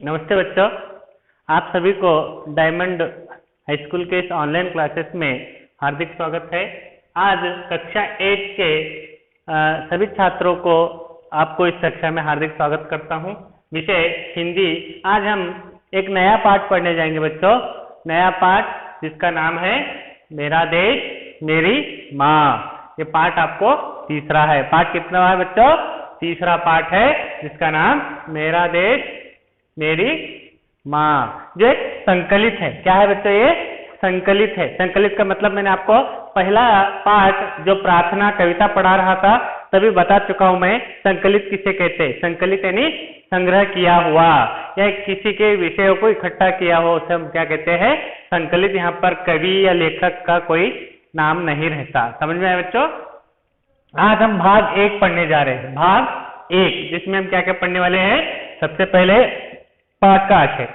नमस्ते बच्चों, आप सभी को डायमंड हाई स्कूल के इस ऑनलाइन क्लासेस में हार्दिक स्वागत है। आज कक्षा 8 के सभी छात्रों को आपको इस कक्षा में हार्दिक स्वागत करता हूं। विषय हिंदी। आज हम एक नया पाठ पढ़ने जाएंगे बच्चों। नया पाठ जिसका नाम है मेरा देश मेरी माँ। ये पाठ आपको तीसरा है। पाठ कितना है बच्चों? तीसरा पाठ है जिसका नाम मेरा देश मेरी माँ, जो एक संकलित है। क्या है बच्चों? ये संकलित है। संकलित का मतलब मैंने आपको पहला पाठ जो प्रार्थना कविता पढ़ा रहा था तभी बता चुका हूं मैं। संकलित किसे कहते हैं? संकलित यानी संग्रह किया हुआ या किसी के विषयों को इकट्ठा किया हो उसे हम क्या कहते हैं? संकलित। यहाँ पर कवि या लेखक का कोई नाम नहीं रहता। समझ में आया बच्चों? आज हम भाग 1 पढ़ने जा रहे हैं। भाग 1 जिसमें हम क्या क्या पढ़ने वाले हैं? सबसे पहले पाठ का आशय।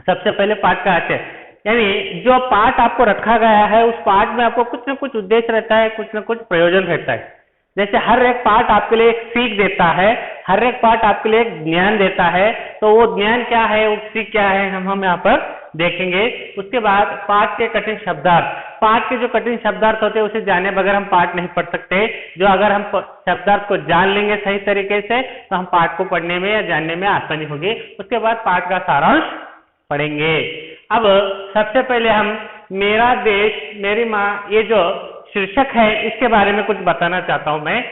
सबसे पहले पाठ का आशय यानी जो पाठ आपको रखा गया है उस पाठ में आपको कुछ न कुछ उद्देश्य रहता है, कुछ न कुछ प्रयोजन रहता है। जैसे हर एक पाठ आपके लिए एक सीख देता है, हर एक पाठ आपके लिए एक ज्ञान देता है। तो वो ज्ञान क्या है, वो सीख क्या है, हम यहाँ पर देखेंगे। उसके बाद पाठ के कठिन शब्दार्थ। पाठ के जो कठिन शब्दार्थ होते हैं उसे जाने बगैर हम पाठ नहीं पढ़ सकते। जो अगर हम शब्दार्थ को जान लेंगे सही तरीके से तो हम पाठ को पढ़ने में या जानने में आसानी होगी। उसके बाद पाठ का सारांश पढ़ेंगे। अब सबसे पहले हम मेरा देश मेरी माँ, ये जो शीर्षक है इसके बारे में कुछ बताना चाहता हूं मैं।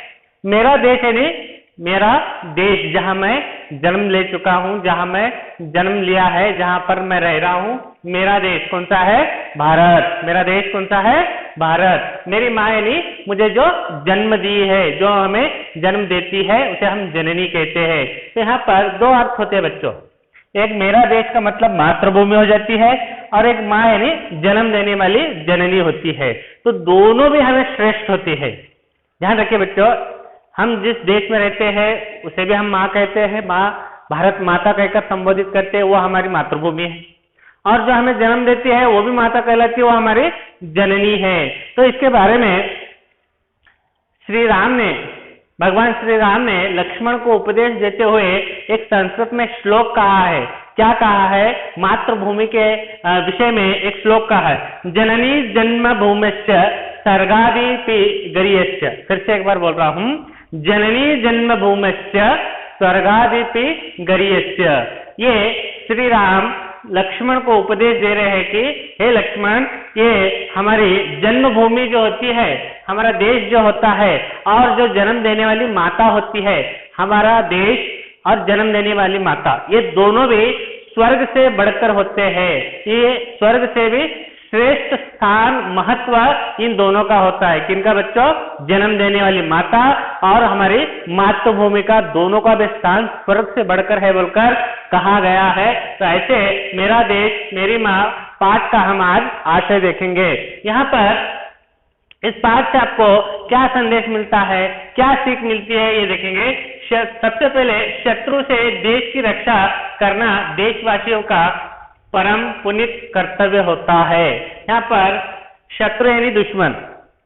मेरा देश यानी मेरा देश, जहां मैं जन्म ले चुका हूं, जहां मैं जन्म लिया है, जहां पर मैं रह रहा हूं। मेरा देश कौन सा है? भारत। मेरा देश कौन सा है? भारत। मेरी माँ यानी मुझे जो जन्म दी है, जो हमें जन्म देती है उसे हम जननी कहते हैं। तो यहाँ पर दो अर्थ होते हैं बच्चों। एक मेरा देश का मतलब मातृभूमि हो जाती है और एक माँ यानी जन्म देने वाली जननी होती है। तो दोनों भी हमें श्रेष्ठ होती है। ध्यान रखिए बच्चों, हम जिस देश में रहते हैं उसे भी हम माँ कहते हैं, माँ भारत माता कहकर संबोधित करते हैं, वो हमारी मातृभूमि है। और जो हमें जन्म देती है वो भी माता कहलाती है, वो हमारी जननी है। तो इसके बारे में भगवान श्री राम ने लक्ष्मण को उपदेश देते हुए एक संस्कृत में श्लोक कहा है। क्या कहा है? मातृभूमि के विषय में एक श्लोक कहा है, जननी जन्म भूमिश्च स्वर्गादीपि गरीयश्च। फिर से एक बार बोल रहा हूं, जननी जन्म भूमिश्च स्वर्गादीपि गरीयश्च। ये श्री राम लक्ष्मण को उपदेश दे रहे हैं कि हे लक्ष्मण, ये हमारी जन्मभूमि जो होती है, हमारा देश जो होता है, और जो जन्म देने वाली माता होती है, हमारा देश और जन्म देने वाली माता, ये दोनों भी स्वर्ग से बढ़कर होते हैं। ये स्वर्ग से भी श्रेष्ठ स्थान महत्व इन दोनों का होता है। किनका बच्चों? जन्म देने वाली माता और हमारी मातृभूमि का, दोनों का भी स्थान स्वर्ग से बढ़कर है बोलकर कहा गया है। तो ऐसे मेरा देश मेरी माँ पाठ का हम आज आशय देखेंगे। यहाँ पर इस पाठ से आपको क्या संदेश मिलता है, क्या सीख मिलती है, ये देखेंगे। सबसे पहले शत्रु से देश की रक्षा करना देशवासियों का परम पुनीत कर्तव्य होता है। यहाँ पर शत्रु यानी दुश्मन,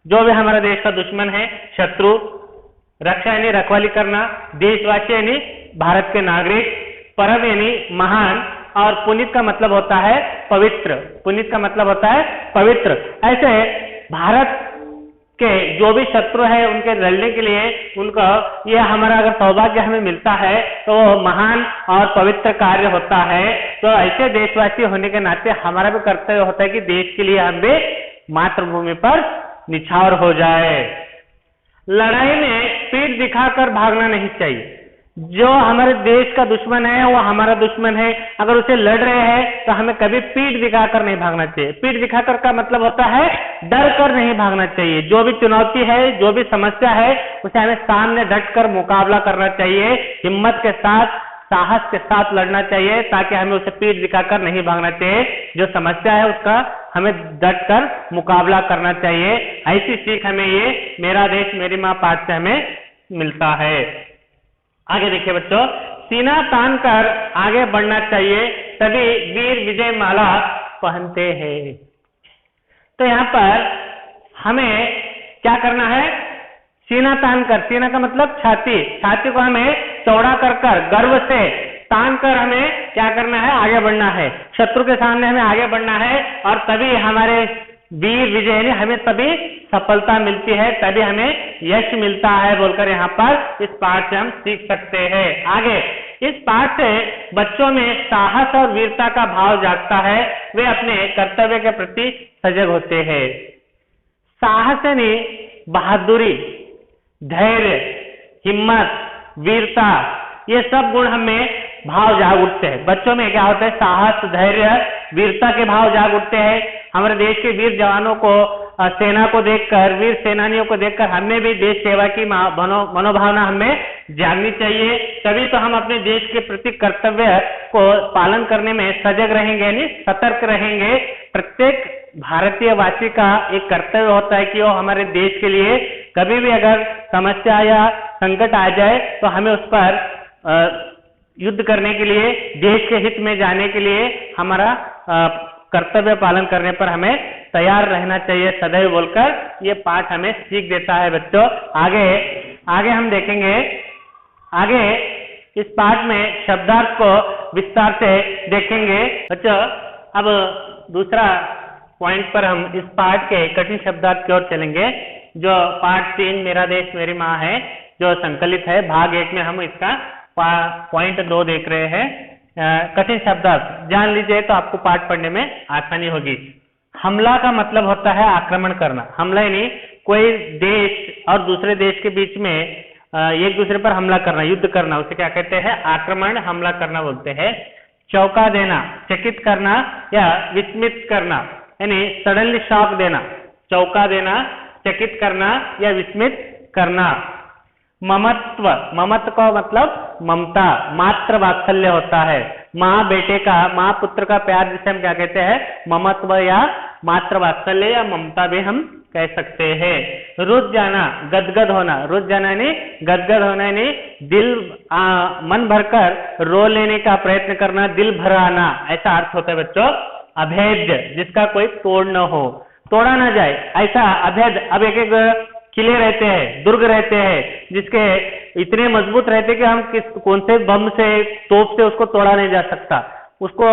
जो भी हमारा देश का दुश्मन है, शत्रु। रक्षा यानी रखवाली करना, देशवासी यानी भारत के नागरिक, परम यानी महान, और पुनीत का मतलब होता है पवित्र। पुनीत का मतलब होता है पवित्र। ऐसे भारत के जो भी शत्रु है उनके लड़ने के लिए उनको ये हमारा अगर सौभाग्य हमें मिलता है तो वो महान और पवित्र कार्य होता है। तो ऐसे देशवासी होने के नाते हमारा भी कर्तव्य होता है कि देश के लिए हम भी मातृभूमि पर निछावर हो जाए। लड़ाई में पीठ दिखाकर भागना नहीं चाहिए। जो हमारे देश का दुश्मन है वो हमारा दुश्मन है, अगर उसे लड़ रहे हैं तो हमें कभी पीठ दिखाकर नहीं भागना चाहिए। पीठ दिखाकर का मतलब होता है डर कर नहीं भागना चाहिए। जो भी चुनौती है, जो भी समस्या है, उसे हमें सामने डटकर मुकाबला करना चाहिए, हिम्मत के साथ, साहस के साथ लड़ना चाहिए, ताकि हमें उसे पीठ दिखाकर नहीं भागना चाहिए। जो समस्या है उसका हमें डटकर मुकाबला करना चाहिए। ऐसी सीख हमें ये मेरा देश मेरी माँ पाठ से हमें मिलता है। आगे देखिए बच्चों, सीना तान कर आगे बढ़ना चाहिए, तभी वीर विजय माला पहनते हैं। तो यहाँ पर हमें क्या करना है? सीना तान कर। सीना का मतलब छाती। छाती को हमें चौड़ा कर गर्व से तान कर हमें क्या करना है, आगे बढ़ना है, शत्रु के सामने हमें आगे बढ़ना है, और तभी हमारे वीर विजय ने हमें तभी सफलता मिलती है, तभी हमें यश मिलता है बोलकर यहाँ पर इस पाठ से हम सीख सकते हैं। आगे इस पाठ से बच्चों में साहस और वीरता का भाव जागता है, वे अपने कर्तव्य के प्रति सजग होते हैं। साहस यानी बहादुरी, धैर्य, हिम्मत, वीरता, ये सब गुण हमें भाव जाग उठते हैं। बच्चों में क्या होता है, साहस, धैर्य, वीरता के भाव जाग उठते हैं। हमारे देश के वीर जवानों को, सेना को देखकर, वीर सेनानियों को देखकर हमें भी देश सेवा की मनोभावना हमें जागनी चाहिए। तभी तो हम अपने देश के प्रति कर्तव्य को पालन करने में सजग रहेंगे, यानी सतर्क रहेंगे। प्रत्येक भारतीय वासी का एक कर्तव्य होता है कि वो हमारे देश के लिए कभी भी अगर समस्या या संकट आ जाए तो हमें उस पर युद्ध करने के लिए, देश के हित में जाने के लिए हमारा कर्तव्य पालन करने पर हमें तैयार रहना चाहिए सदैव बोलकर ये पाठ हमें सीख देता है बच्चों। आगे हम देखेंगे, आगे इस पाठ में शब्दार्थ को विस्तार से देखेंगे बच्चों। अब दूसरा पॉइंट पर हम इस पाठ के कठिन शब्दार्थ की ओर चलेंगे, जो पाठ 3 मेरा देश मेरी माँ है, जो संकलित है। भाग 1 में हम इसका पॉइंट 2 देख रहे हैं। कठिन शब्दार्थ जान लीजिए तो आपको पाठ पढ़ने में आसानी होगी। हमला का मतलब होता है आक्रमण करना। हमला यानी कोई देश और दूसरे देश के बीच में एक दूसरे पर हमला करना, युद्ध करना, उसे क्या कहते हैं, आक्रमण, हमला करना बोलते हैं। चौंका देना, चकित करना या विस्मित करना, यानी सडनली शॉक देना, चौंका देना, चकित करना या विस्मित करना। ममत्व, ममत्व का मतलब ममता, मात्र वात्सल्य होता है। माँ बेटे का, माँ पुत्र का प्यार जिसे हम क्या कहते हैं, ममत्व या मात्र वात्सल्य या ममता भी हम कह सकते हैं। रुझ जाना, गदगद होना, रुझ जाना यानी गदगद होना, यानी दिल मन भरकर रो लेने का प्रयत्न करना, दिल भर आना, ऐसा अर्थ होता है बच्चों। अभेद्य, जिसका कोई तोड़ न हो, तोड़ा ना जाए, ऐसा अभेद। अब एक एक किले रहते हैं, दुर्ग रहते हैं, जिसके इतने मजबूत रहते हैं कि हम कौन से बम से, तोप से उसको तोड़ा नहीं जा सकता, उसको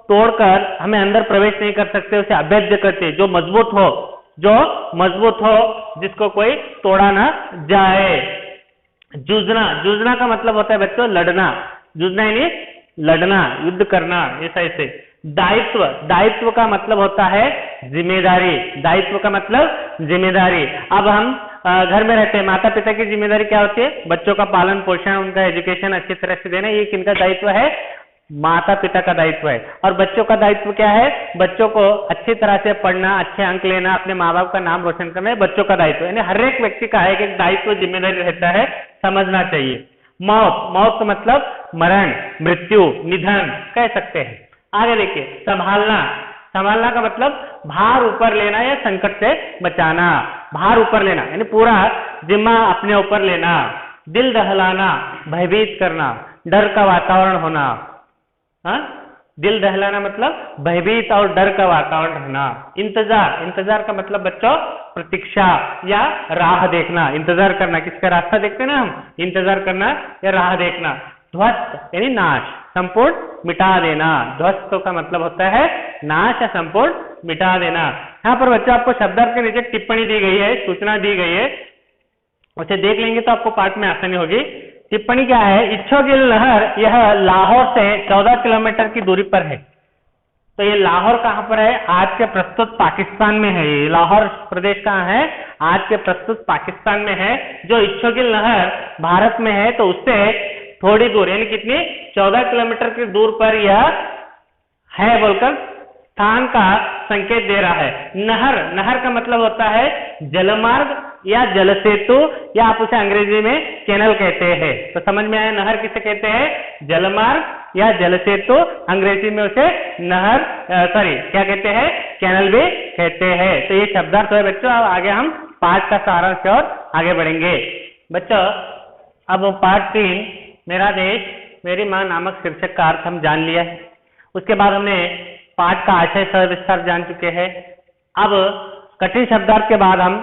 तोड़कर हमें अंदर प्रवेश नहीं कर सकते, उसे अभेद्य करते, जो मजबूत हो, जिसको कोई तोड़ा ना जाए। जूझना, जूझना का मतलब होता है बच्चों लड़ना, जूझना यानी लड़ना, युद्ध करना, ऐसे। दायित्व, दायित्व का मतलब होता है जिम्मेदारी, दायित्व का मतलब जिम्मेदारी। अब हम घर में रहते हैं, माता पिता की जिम्मेदारी क्या होती है, बच्चों का पालन पोषण, उनका एजुकेशन अच्छी तरह से देना, ये किनका दायित्व है, माता पिता का दायित्व है। और बच्चों का दायित्व क्या है, बच्चों को अच्छी तरह से पढ़ना, अच्छे अंक लेना, अपने माँ बाप का नाम रोशन करना, है बच्चों का दायित्व। यानी हर एक व्यक्ति का एक दायित्व, जिम्मेदारी रहता है, समझना चाहिए। मौत, मौत का मतलब मरण, मृत्यु, निधन कह सकते हैं। आगे देखिए, संभालना, संभालना का मतलब भार ऊपर लेना या संकट से बचाना, भार ऊपर लेना यानी पूरा जिम्मा अपने ऊपर लेना। दिल दहलाना, भयभीत करना, डर का वातावरण होना। हाँ, दिल दहलाना मतलब भयभीत और डर का वातावरण रहना। इंतजार, इंतजार का मतलब बच्चों प्रतीक्षा या राह देखना, इंतजार करना, किसका रास्ता देखते हैं ना हम, इंतजार करना या राह देखना। ध्वस्त यानी नाश, संपूर्ण मिटा देना, ध्वस्त का मतलब होता है नाश या संपूर्ण मिटा देना। यहाँ पर बच्चों आपको शब्दार्थ के नीचे टिप्पणी दी गई है, सूचना दी गई है, उसे देख लेंगे तो आपको पाठ में आसानी होगी। टिप्पणी क्या है, इच्छोगिल नहर यह लाहौर से 14 किलोमीटर की दूरी पर है। तो ये लाहौर कहाँ पर है, आज के प्रस्तुत पाकिस्तान में है। ये लाहौर प्रदेश कहाँ है, आज के प्रस्तुत पाकिस्तान में है। जो इच्छोगिल नहर भारत में है तो उससे थोड़ी दूर यानी कितनी, 14 किलोमीटर की दूर पर यह है बोलकर स्थान का संकेत दे रहा है। नहर, नहर का मतलब होता है जलमार्ग या जल सेतु, या आप उसे अंग्रेजी में कैनल कहते हैं। तो समझ में आया, नहर किसे कहते हैं, जलमार्ग या जल सेतु, अंग्रेजी में उसे नहर क्या कहते हैं, कैनल भी कहते हैं। तो ये शब्दार्थ है बच्चों। अब आगे हम पाठ का सारांश और आगे बढ़ेंगे बच्चों। अब पाठ 3 मेरा देश मेरी माँ नामक शीर्षक का अर्थ हम जान लिया है। उसके बाद हमने पाठ का आशय सविस्तार जान चुके हैं। अब कठिन शब्दार्थ के बाद हम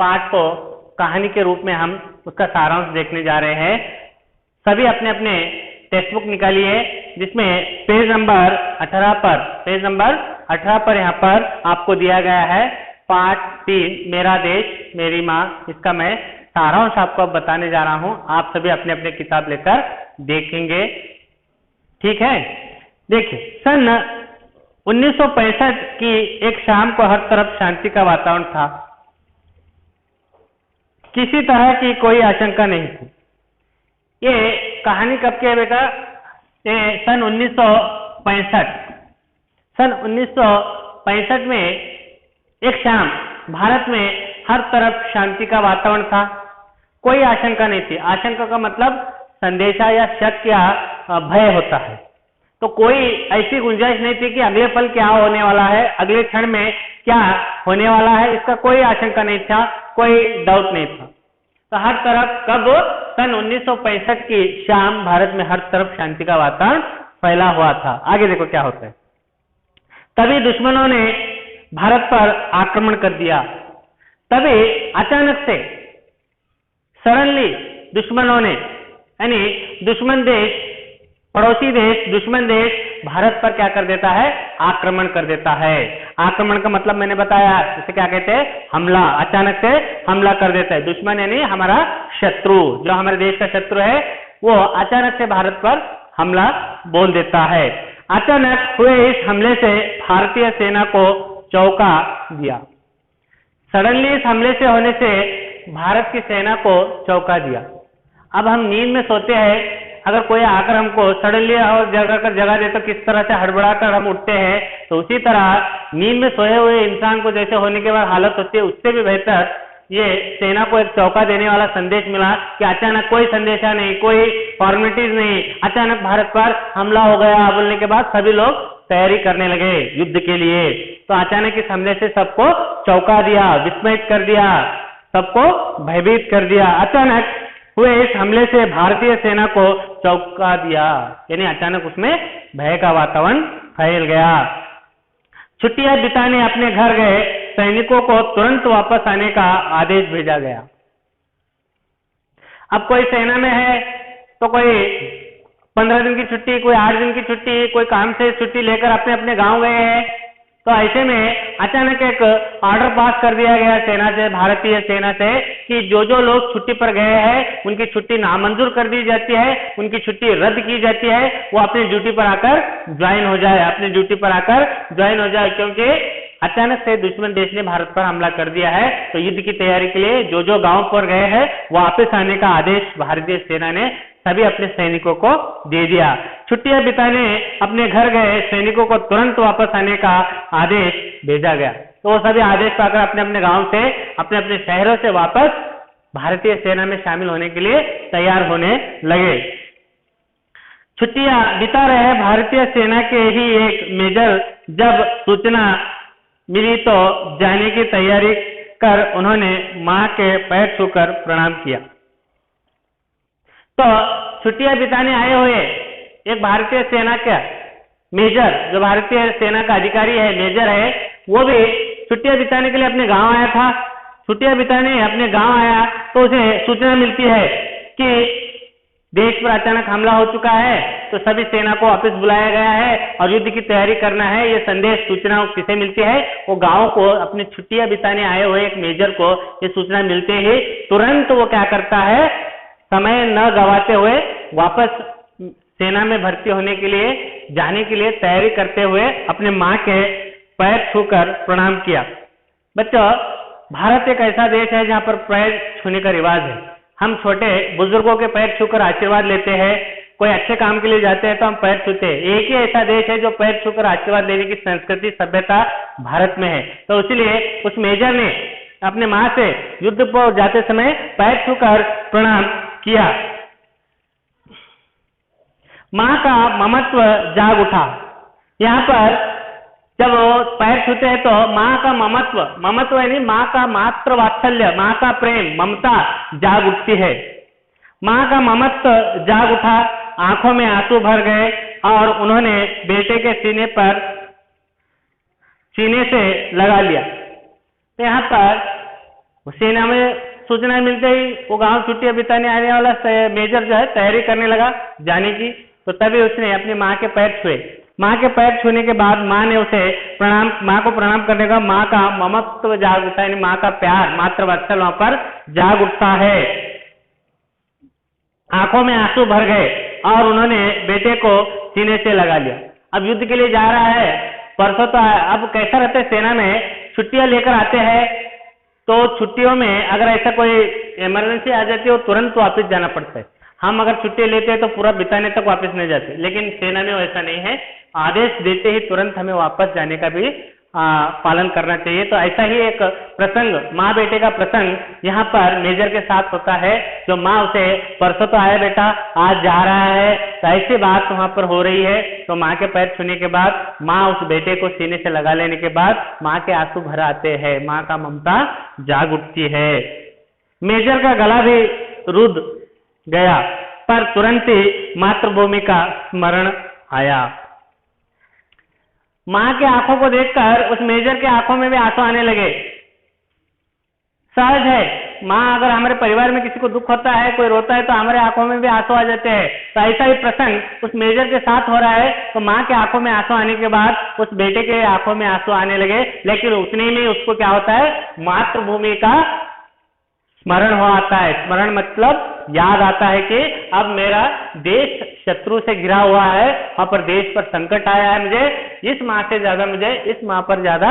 पाठ को कहानी के रूप में हम उसका सारांश देखने जा रहे हैं। सभी अपने अपने टेक्स्ट बुक निकाली है, जिसमें पेज नंबर 18 पर यहाँ पर आपको दिया गया है पाठ 3 मेरा देश मेरी माँ। इसका मैं सारांश आपको बताने जा रहा हूँ, आप सभी अपने अपने किताब लेकर देखेंगे, ठीक है। देखिए, सन 1965 की एक शाम को हर तरफ शांति का वातावरण था, किसी तरह की कोई आशंका नहीं थी। ये कहानी कब की है बेटा? ये सन 1965 में एक शाम भारत में हर तरफ शांति का वातावरण था, कोई आशंका नहीं थी। आशंका का मतलब संदेशा या शक या भय होता है। तो कोई ऐसी गुंजाइश नहीं थी कि अगले पल क्या होने वाला है, अगले क्षण में क्या होने वाला है, इसका कोई आशंका नहीं था, कोई डाउट नहीं था। तो हर तरफ कब? सन 1965 की शाम भारत में हर तरफ शांति का वातावरण फैला हुआ था। आगे देखो क्या होता है। तभी दुश्मनों ने भारत पर आक्रमण कर दिया। तभी अचानक से सडनली दुश्मनों ने, यानी दुश्मन देश, पड़ोसी देश, दुश्मन देश भारत पर क्या कर देता है? आक्रमण कर देता है। आक्रमण का मतलब मैंने बताया, इसे क्या कहते हैं? हमला। अचानक से हमला कर देता है। दुश्मन यानी हमारा शत्रु, जो हमारे देश का शत्रु है, वो अचानक से भारत पर हमला बोल देता है। अचानक हुए इस हमले से भारतीय सेना को चौंका दिया। सडनली इस हमले से होने से भारत की सेना को चौंका दिया। अब हम नींद में सोते हैं, अगर कोई आकर हमको सडनली और जगा दे तो किस तरह से हड़बड़ा कर हम उठते हैं, तो उसी तरह नींद में सोए हुए इंसान को जैसे होने के बाद हालत होती है, उससे भी बेहतर ये सेना को एक चौंका देने वाला संदेश मिला कि अचानक कोई संदेशा नहीं, कोई फॉर्मेलिटीज नहीं, अचानक भारत पर हमला हो गया बोलने के बाद सभी लोग तैयारी करने लगे युद्ध के लिए। तो अचानक इस हमले से सबको चौंका दिया, विस्मित कर दिया, सबको भयभीत कर दिया। अचानक हुए इस हमले से भारतीय सेना को चौंका दिया, यानी अचानक उसमें भय का वातावरण फैल गया। छुट्टियां बिताने अपने घर गए सैनिकों को तुरंत वापस आने का आदेश भेजा गया। अब कोई सेना में है तो कोई 15 दिन की छुट्टी, कोई 8 दिन की छुट्टी, कोई काम से छुट्टी लेकर अपने अपने गांव गए हैं। तो ऐसे में अचानक एक ऑर्डर पास कर दिया गया सेना से, भारतीय सेना से, कि जो जो लोग छुट्टी पर गए हैं उनकी छुट्टी नामंजूर कर दी जाती है, उनकी छुट्टी रद्द की जाती है, वो अपनी ड्यूटी पर आकर ज्वाइन हो जाए, अपनी ड्यूटी पर आकर ज्वाइन हो जाए। क्योंकि अचानक से दुश्मन देश ने भारत पर हमला कर दिया है, तो युद्ध की तैयारी के लिए जो जो गांव पर गए हैं वापस आने का आदेश भारतीय सेना ने सभी अपने सैनिकों को दे दिया। छुट्टियां बिताने अपने घर गए सैनिकों को तुरंत वापस आने का आदेश भेजा गया। तो वो सभी आदेश पाकर अपने अपने गांव से, अपने अपने शहरों से वापस भारतीय सेना में शामिल होने के लिए तैयार होने लगे। छुट्टियां बिता रहे भारतीय सेना के ही एक मेजर जब सूचना मिली तो जाने की तैयारी कर उन्होंने मां के पैर छूकर प्रणाम किया। तो छुट्टियां बिताने आए हुए एक भारतीय सेना का मेजर, जो भारतीय सेना का अधिकारी है, मेजर है, वो भी छुट्टियां बिताने के लिए अपने गांव आया था। छुट्टियां बिताने अपने गांव आया तो उसे सूचना मिलती है कि देश पर अचानक हमला हो चुका है, तो सभी सेना को वापस बुलाया गया है और युद्ध की तैयारी करना है। ये संदेश सूचना किसे मिलती है? वो गांव को, अपनी छुट्टियां बिताने आए हुए एक मेजर को ये सूचना मिलते ही तुरंत वो क्या करता है, समय न गवाते हुए वापस सेना में भर्ती होने के लिए, जाने के लिए तैयारी करते हुए अपने मां के पैर छूकर प्रणाम किया। बच्चों, भारत एक ऐसा देश है जहां पर पैर छूने का रिवाज है। हम छोटे बुजुर्गों के पैर छूकर आशीर्वाद लेते हैं, कोई अच्छे काम के लिए जाते हैं तो हम पैर छूते हैं। एक ही ऐसा देश है जो पैर छूकर आशीर्वाद लेने की संस्कृति, सभ्यता भारत में है। तो इसलिए उस मेजर ने अपने मां से युद्ध पर जाते समय पैर छूकर प्रणाम किया। मां का ममत्व जाग उठा। यहाँ पर जब वो पैर छूते हैं तो मां का ममत्व यानी मां का मात्र वात्सल्य, मां का प्रेम, ममता जाग उठती है। मां का ममत्व जाग उठा, आंखों में आंसू भर गए और उन्होंने बेटे के सीने से लगा लिया। तो यहाँ पर सेना में सूचना मिलते ही वो गांव छुट्टियां बिताने आने वाला मेजर जो है तैयारी करने लगा जाने की। तो तभी उसने अपनी माँ के पैर छुए। माँ के पैर छूने के बाद माँ ने उसे माँ को प्रणाम करने का, माँ का ममत्व जाग उठा, यानी माँ का प्यार, मातृ वात्सल्य वहां पर जाग उठता है। आंखों में आंसू भर गए और उन्होंने बेटे को सीने से लगा लिया। अब युद्ध के लिए जा रहा है, परसों तो अब कैसा रहता है सेना में, छुट्टियां लेकर आते हैं, तो छुट्टियों में अगर ऐसा कोई इमरजेंसी आ जाती है तो तुरंत वापस जाना पड़ता है। हम अगर छुट्टी लेते हैं तो पूरा बिताने तक वापस नहीं जाते, लेकिन सेना में वैसा नहीं है, आदेश देते ही तुरंत हमें वापस जाने का भी पालन करना चाहिए। तो ऐसा ही एक प्रसंग, माँ बेटे का प्रसंग यहाँ पर मेजर के साथ होता है, जो माँ उसे परसों तो आया बेटा, आज जा रहा है, तो ऐसी बात वहां पर हो रही है। तो माँ के पैर छूने के बाद, माँ उस बेटे को सीने से लगा लेने के बाद माँ के आंसू भर आते हैं, माँ का ममता जाग उठती है। मेजर का गला भी रुध गया, पर तुरंत ही मातृभूमि का स्मरण आया। माँ के आंखों को देखकर उस मेजर के आंखों में भी आंसू आने लगे। सहज है, माँ, अगर हमारे परिवार में किसी को दुख होता है, कोई रोता है, तो हमारे आंखों में भी आंसू आ जाते हैं। तो ऐसा ही प्रसंग उस मेजर के साथ हो रहा है। तो माँ के आंखों में आंसू आने के बाद उस बेटे के आंखों में आंसू आने लगे, लेकिन उतने में उसको क्या होता है, मातृभूमि का स्मरण हो आता है। स्मरण मतलब याद आता है कि अब मेरा देश शत्रु से घिरा हुआ है, वहां पर देश पर संकट आया है, मुझे इस माँ से ज्यादा, मुझे इस माँ पर ज्यादा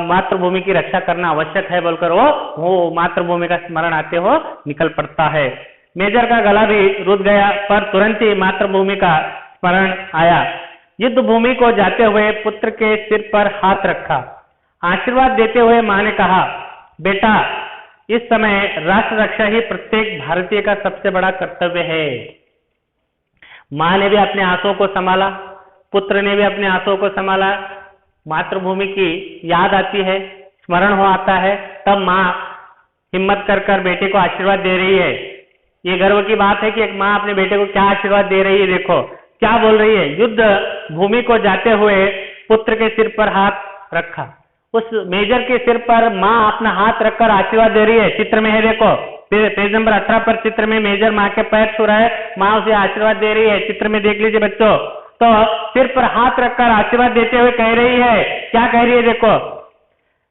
मातृभूमि की रक्षा करना आवश्यक है बोलकर वो मातृभूमि का स्मरण आते हो निकल पड़ता है। मेजर का गला भी रुध गया, पर तुरंत ही मातृभूमि का स्मरण आया। युद्ध भूमि को जाते हुए पुत्र के सिर पर हाथ रखा, आशीर्वाद देते हुए माँ ने कहा, बेटा, इस समय राष्ट्र रक्षा ही प्रत्येक भारतीय का सबसे बड़ा कर्तव्य है। माँ ने भी अपने आंसुओं को संभाला, पुत्र ने भी अपने आंसुओं को संभाला। मातृभूमि की याद आती है, स्मरण हो आता है, तब माँ हिम्मत कर कर बेटे को आशीर्वाद दे रही है। ये गर्व की बात है कि एक माँ अपने बेटे को क्या आशीर्वाद दे रही है। देखो क्या बोल रही है, युद्ध भूमि को जाते हुए पुत्र के सिर पर हाथ रखा। उस मेजर के सिर पर माँ अपना हाथ रखकर आशीर्वाद दे रही है। चित्र में है, देखो पेज नंबर 18 पर चित्र में मेजर माँ के पैर छू रहा है, माँ उसे आशीर्वाद दे रही है। चित्र में देख लीजिए बच्चों, तो सिर पर हाथ रखकर आशीर्वाद देते हुए कह रही है, क्या कह रही है, देखो,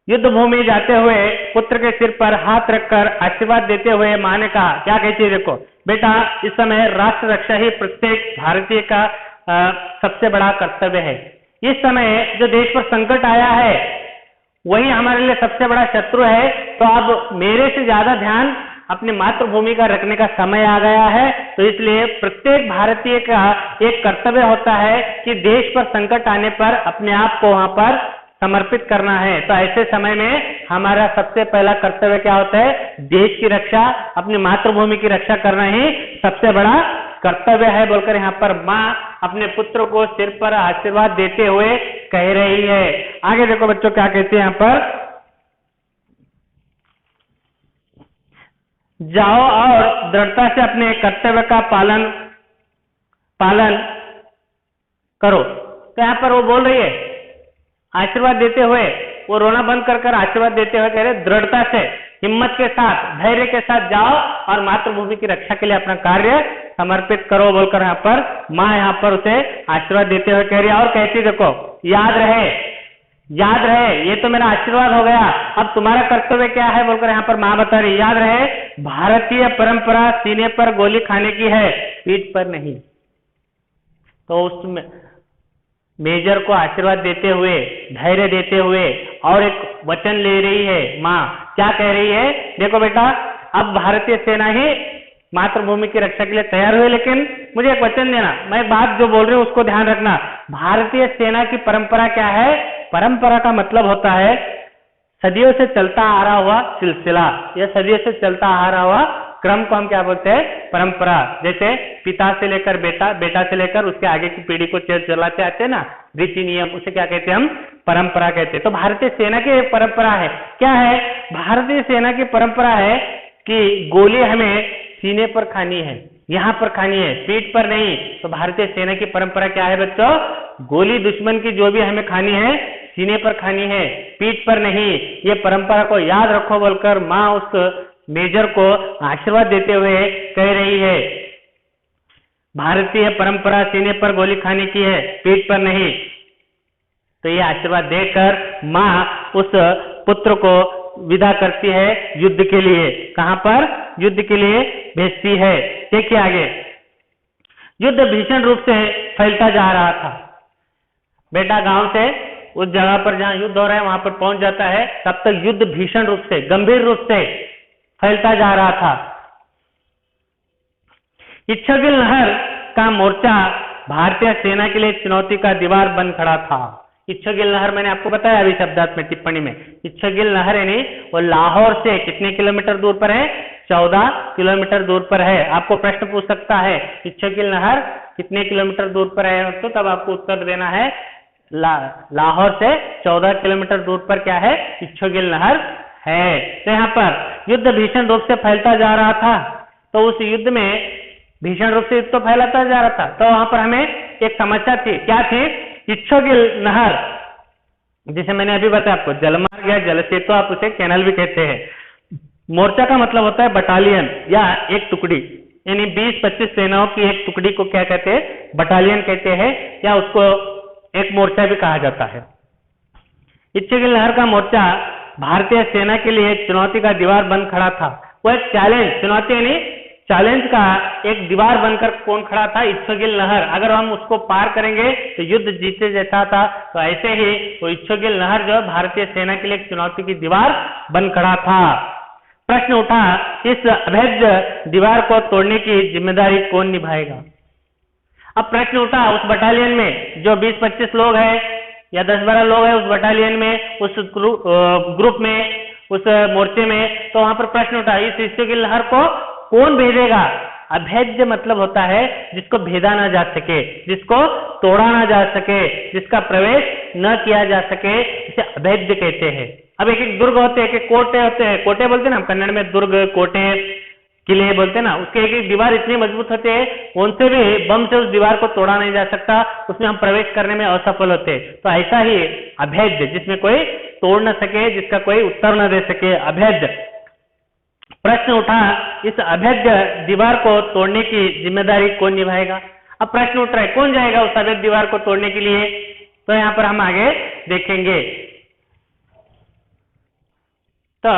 युद्ध भूमि जाते हुए पुत्र के सिर पर हाथ रखकर आशीर्वाद देते हुए माँ ने कहा, क्या कहती है, देखो बेटा, इस समय राष्ट्र रक्षा ही प्रत्येक भारतीय का सबसे बड़ा कर्तव्य है। इस समय जो देश पर संकट आया है वही हमारे लिए सबसे बड़ा शत्रु है, तो अब मेरे से ज्यादा ध्यान अपनी मातृभूमि का रखने का समय आ गया है। तो इसलिए प्रत्येक भारतीय का एक कर्तव्य होता है कि देश पर संकट आने पर अपने आप को वहां पर समर्पित करना है। तो ऐसे समय में हमारा सबसे पहला कर्तव्य क्या होता है, देश की रक्षा, अपनी मातृभूमि की रक्षा करना ही सबसे बड़ा कर्तव्य है बोलकर यहाँ पर माँ अपने पुत्र को सिर पर आशीर्वाद देते हुए कह रही है। आगे देखो बच्चों क्या कहते हैं यहाँ पर, जाओ और दृढ़ता से अपने कर्तव्य का पालन करो। तो यहाँ पर वो बोल रही है, आशीर्वाद देते हुए वो रोना बंद कर कर आशीर्वाद देते हुए कह रहे, दृढ़ता से, हिम्मत के साथ, धैर्य के साथ जाओ और मातृभूमि की रक्षा के लिए अपना कार्य समर्पित करो बोलकर यहाँ पर माँ यहाँ पर उसे आशीर्वाद देते हुए कह रही है। और कहती, देखो याद रहे, ये तो मेरा आशीर्वाद हो गया, अब तुम्हारा कर्तव्य क्या है बोलकर यहाँ पर माँ बता रही, याद रहे, भारतीय परंपरा सीने पर गोली खाने की है, पीठ पर नहीं। तो उसमें मेजर को आशीर्वाद देते हुए, धैर्य देते हुए और एक वचन ले रही है माँ। क्या कह रही है, देखो बेटा, अब भारतीय सेना ही मातृभूमि की रक्षा के लिए तैयार हुई, लेकिन मुझे एक वचन देना, मैं बात जो बोल रही हूँ उसको ध्यान रखना। भारतीय सेना की परंपरा क्या है, परंपरा का मतलब होता है सदियों से चलता आ रहा हुआ सिलसिला, या सदियों से चलता आ रहा हुआ क्रम को हम क्या बोलते हैं, परंपरा। जैसे पिता से लेकर बेटा, बेटा से लेकर उसके आगे की पीढ़ी को चलाते आते हैं ना, रीति नियम, उसे क्या कहते हैं हम, परंपरा कहते हैं। तो भारतीय सेना की एक परंपरा है, क्या है, भारतीय सेना की परंपरा है कि गोली हमें सीने पर खानी है, यहाँ पर खानी है, पीठ पर नहीं। तो भारतीय सेना की परंपरा क्या है बच्चों, गोली दुश्मन की जो भी हमें खानी है सीने पर खानी है, पीठ पर नहीं। ये परंपरा को याद रखो बोलकर माँ उस मेजर को आशीर्वाद देते हुए कह रही है। भारतीय परंपरा सीने पर गोली खाने की है, पीठ पर नहीं। तो ये आशीर्वाद देकर माँ उस पुत्र को विदा करती है युद्ध के लिए। कहां पर? युद्ध के लिए भेजती है। देखिए आगे, युद्ध भीषण रूप से फैलता जा रहा था। बेटा गांव से उस जगह पर जहां युद्ध हो रहा है वहां पर पहुंच जाता है, तब तक युद्ध भीषण रूप से, गंभीर रूप से फैलता जा रहा था। इच्छगिल नहर का मोर्चा भारतीय सेना के लिए चुनौती का दीवार बन खड़ा था। इच्छगिल नहर मैंने आपको बताया अभी शब्दात्मक टिप्पणी में। इच्छगिल नहर यानी वो लाहौर से कितने किलोमीटर दूर पर है? 14 किलोमीटर दूर पर है। आपको प्रश्न पूछ सकता है इच्छगिल नहर कितने किलोमीटर दूर पर है, तो तब आपको उत्तर देना है लाहौर से 14 किलोमीटर दूर पर क्या है? इच्छगिल नहर है। तो यहाँ पर युद्ध भीषण रूप से फैलता जा रहा था। तो उस युद्ध में भीषण रूप से युद्ध तो फैलाता जा रहा था, तो वहां पर हमें एक समस्या थी। क्या थी? इच्छगिल नहर, जिसे मैंने अभी बताया आपको, जलमार्ग या जल सेतु, आप उसे कैनल भी कहते हैं। मोर्चा का मतलब होता है बटालियन या एक टुकड़ी, यानी 20-25 सेनाओं की एक टुकड़ी को क्या कहते हैं? बटालियन कहते हैं, या उसको एक मोर्चा भी कहा जाता है। इच्छगिल नहर का मोर्चा भारतीय सेना के लिए एक चुनौती का दीवार बन खड़ा था। वो एक चैलेंज, चुनौती यानी चैलेंज का एक दीवार बनकर कौन खड़ा था? इच्छगिल नहर। अगर हम उसको पार करेंगे तो युद्ध जीते जैसा था, तो ऐसे ही वो इच्छगिल नहर जो भारतीय सेना के लिए एक चुनौती की दीवार बन खड़ा था। प्रश्न उठा, इस अभेद्य दीवार को तोड़ने की जिम्मेदारी कौन निभाएगा? अब प्रश्न उठा, उस बटालियन में जो 20-25 लोग हैं या 10-12 लोग हैं उस बटालियन में, उस ग्रुप में, उस मोर्चे में, तो वहां पर प्रश्न उठा, इस इच्छगिल नहर को कौन भेजेगा? अभेद्य मतलब होता है जिसको भेदा ना जा सके, जिसको तोड़ा ना जा सके, जिसका प्रवेश न किया जा सके, इसे अभेद्य कहते हैं। अब एक एक दुर्ग होते हैं, एक एक कोटे होते हैं, कोटे बोलते हैं ना कन्नड़ में, दुर्ग, कोटे, किले बोलते हैं ना, उसके एक एक दीवार इतनी मजबूत होते हैं, उनसे भी बम से उस दीवार को तोड़ा नहीं जा सकता, उसमें हम प्रवेश करने में असफल होते हैं। तो ऐसा ही अभेद्य, जिसमें कोई तोड़ न सके, जिसका कोई उत्तर न दे सके, अभेद्य। प्रश्न उठा, इस अभेद्य दीवार को तोड़ने की जिम्मेदारी कौन निभाएगा? अब प्रश्न उठ रहा है, कौन जाएगा उस अभेद्य दीवार को तोड़ने के लिए? तो यहाँ पर हम आगे देखेंगे। तो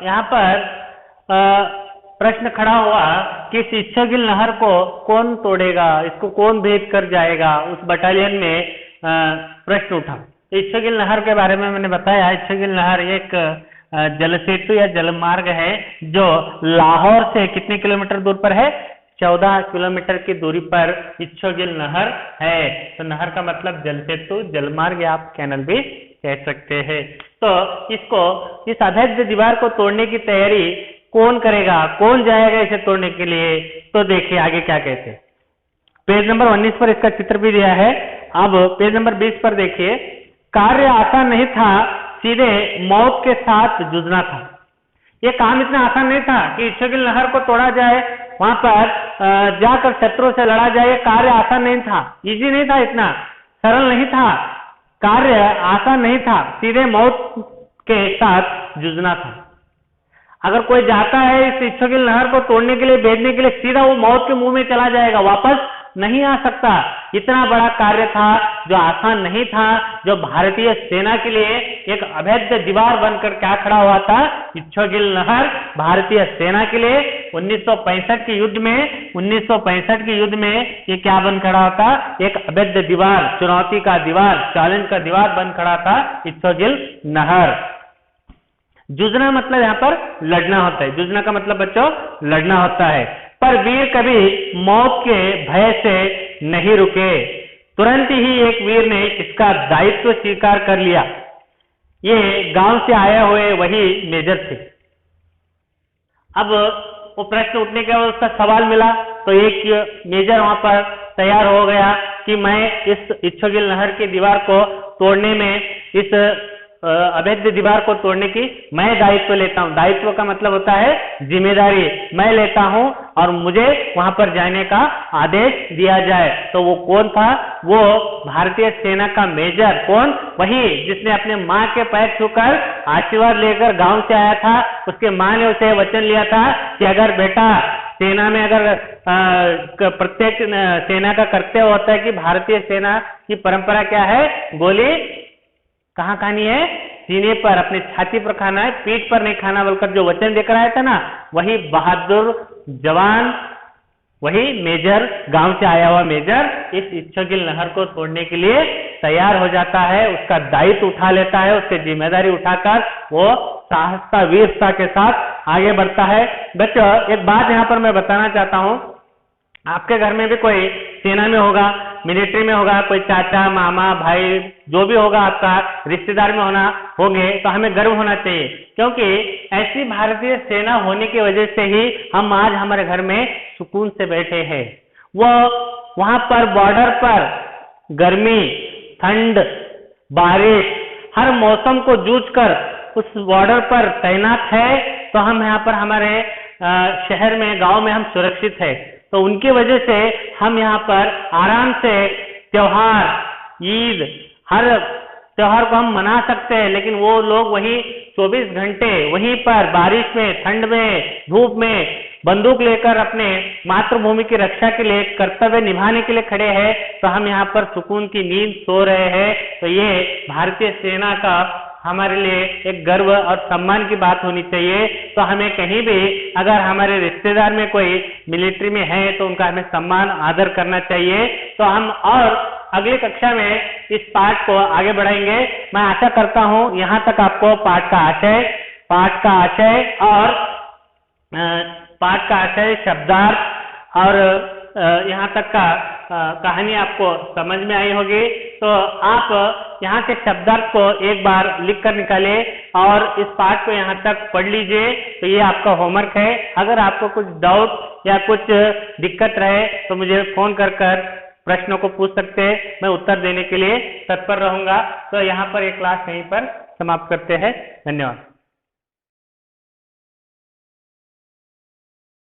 यहाँ पर प्रश्न खड़ा हुआ कि इस इच्छगिल नहर को कौन तोड़ेगा, इसको कौन भेद कर जाएगा? उस बटालियन में प्रश्न उठा। इच्छगिल नहर के बारे में मैंने बताया, इच्छगिल नहर एक जल सेतु या जलमार्ग है जो लाहौर से कितने किलोमीटर दूर पर है? 14 किलोमीटर की दूरी पर इच्छगिल नहर है। तो नहर का मतलब जल सेतु, जलमार्ग, या आप कैनल भी कह सकते हैं। तो इसको, इस अभेद्य दीवार को तोड़ने की तैयारी कौन करेगा, कौन जाएगा इसे तोड़ने के लिए? तो देखिए आगे क्या कहते हैं। पेज नंबर 19 पर इसका चित्र भी दिया है। अब पेज नंबर 20 पर देखिए, कार्य आसान नहीं था, सीधे मौत के साथ जूझना था। यह काम इतना आसान नहीं था कि इच्छगिल नहर को तोड़ा जाए, वहां पर जाकर शत्रु से लड़ा जाए। कार्य आसान नहीं था, इजी नहीं था, इतना सरल नहीं था, कार्य आसान नहीं था, सीधे मौत के साथ जूझना था। अगर कोई जाता है इस इच्छगिल नहर को तोड़ने के लिए, भेजने के लिए, सीधा वो मौत के मुंह में चला जाएगा, वापस नहीं आ सकता। इतना बड़ा कार्य था जो आसान नहीं था, जो भारतीय सेना के लिए एक अभेद्य दीवार बनकर क्या खड़ा हुआ था? इच्छगिल नहर भारतीय सेना के लिए 1965 के युद्ध में, 1965 के युद्ध में ये क्या बन खड़ा होता? एक अभेद्य दीवार, चुनौती का दीवार, चैलेंज का दीवार बन खड़ा था इच्छगिल नहर। जूझना मतलब यहाँ पर लड़ना होता है। जूझना का मतलब बच्चों लड़ना होता है। पर वीर कभी मौत के भय से नहीं रुके। तुरंत ही एक वीर ने इसका दायित्व स्वीकार कर लिया। ये गांव से आए हुए वही मेजर थे। अब वो प्रश्न उठने के बाद उसका सवाल मिला, तो एक मेजर वहां पर तैयार हो गया कि मैं इस इच्छगिल नहर की दीवार को तोड़ने में, इस अभेद्य दीवार को तोड़ने की मैं दायित्व लेता हूं। दायित्व का मतलब होता है जिम्मेदारी, मैं लेता हूं और मुझे वहां पर जाने का आदेश दिया जाए। तो वो कौन था? वो भारतीय सेना का मेजर। कौन? वही जिसने अपने माँ के पैर छूकर आशीर्वाद लेकर गांव से आया था। उसके माँ ने उसे वचन लिया था कि अगर बेटा सेना में अगर प्रत्येक सेना का कर्तव्य होता है कि भारतीय सेना की परंपरा क्या है, गोली कहाँ खानी है, सीने पर, अपनी छाती पर खाना है, पीठ पर नहीं खाना, बोलकर जो वचन देकर आया था ना, वही बहादुर जवान, वही मेजर, गांव से आया हुआ मेजर इस इच्छोगिल नहर को तोड़ने के लिए तैयार हो जाता है, उसका दायित्व उठा लेता है, उसकी जिम्मेदारी उठाकर वो साहसता वीरता के साथ आगे बढ़ता है। बच्चों एक बात यहाँ पर मैं बताना चाहता हूँ, आपके घर में भी कोई सेना में होगा, मिलिट्री में होगा, कोई चाचा मामा भाई जो भी होगा आपका रिश्तेदार में होंगे, तो हमें गर्व होना चाहिए, क्योंकि ऐसी भारतीय सेना होने की वजह से ही हम आज हमारे घर में सुकून से बैठे हैं। वो वहां पर बॉर्डर पर गर्मी, ठंड, बारिश, हर मौसम को जूझकर उस बॉर्डर पर तैनात है, तो हम यहाँ पर हमारे शहर में, गांव में हम सुरक्षित है। तो उनकी वजह से हम यहाँ पर आराम से त्योहार, ईद, हर त्योहार को हम मना सकते हैं, लेकिन वो लोग वही 24 घंटे वहीं पर बारिश में, ठंड में, धूप में बंदूक लेकर अपने मातृभूमि की रक्षा के लिए कर्तव्य निभाने के लिए खड़े हैं, तो हम यहाँ पर सुकून की नींद सो रहे हैं। तो ये भारतीय सेना का हमारे लिए एक गर्व और सम्मान की बात होनी चाहिए। तो हमें कहीं भी अगर हमारे रिश्तेदार में कोई मिलिट्री में है तो उनका हमें सम्मान आदर करना चाहिए। तो हम और अगली कक्षा में इस पाठ को आगे बढ़ाएंगे। मैं आशा करता हूं यहाँ तक आपको पाठ का आशय, शब्दार्थ और यहाँ तक का कहानी आपको समझ में आई होगी। तो आप यहाँ के शब्दार्थ को एक बार लिख कर निकाले और इस पाठ को यहाँ तक पढ़ लीजिए। तो ये आपका होमवर्क है। अगर आपको कुछ डाउट या कुछ दिक्कत रहे तो मुझे फोन कर प्रश्नों को पूछ सकते हैं, मैं उत्तर देने के लिए तत्पर रहूंगा। तो यहाँ पर ये क्लास यहीं पर समाप्त करते हैं। धन्यवाद।